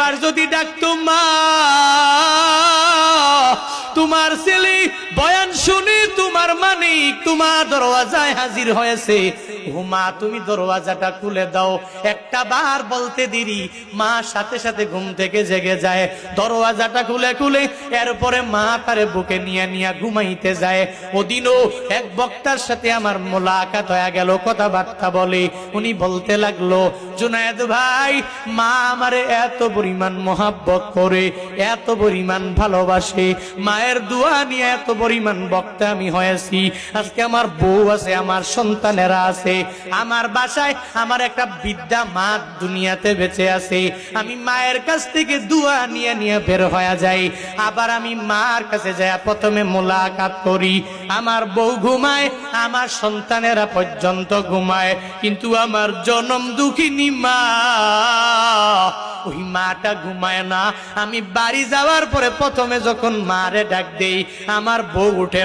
একবার যদি ডাকতো মা, তোমার ছেলে বয়ান শুনে তোমার মানিক তোমার দরওয়াজায় হাজির হয়েছে, ও মা তুমি দরওয়াজাটা খুলে দাও। একটা বার বলতে দেরি, মা সাথে সাথে ঘুম থেকে জেগে যায়, দরওয়াজাটা খুলে খুলে এরপরে মা তারে বুকে নিয়ে নিয়ে ঘুমাইতে যায়। ওদিনও এক বক্তার সাথে আমার মোলাকাত হয়ে গেল, কথাবার্তা বলে। উনি বলতে লাগলো, জুনায়েদ ভাই, মা আমারে এত পরিমাণ মোহাব্বত করে, এত পরিমাণ ভালোবাসে, মায়ের দোয়া নিয়ে এত পরিমাণ বক্তা আমি হয়েছি। আজকে আমার বউ আছে, আমার সন্তানেরা আছে, আমার বাসায় আমার একটা বৃদ্ধা মা দুনিয়াতে বেঁচে আছে। আমি মায়ের কাছ থেকে দোয়া নিয়ে নিয়ে বের হয়ে যাই, আবার আমি মার কাছে যাই, প্রথমে মোলাকাত করি। আমার বউ ঘুমায়, আমার সন্তানেরা পর্যন্ত ঘুমায়, কিন্তু আমার জনম দুঃখিনী মা, ওই মাটা ঘুমায় না। আমি বাড়ি যাওয়ার পরে প্রথমে যখন মারে ডাক দেই, আমার বউ উঠে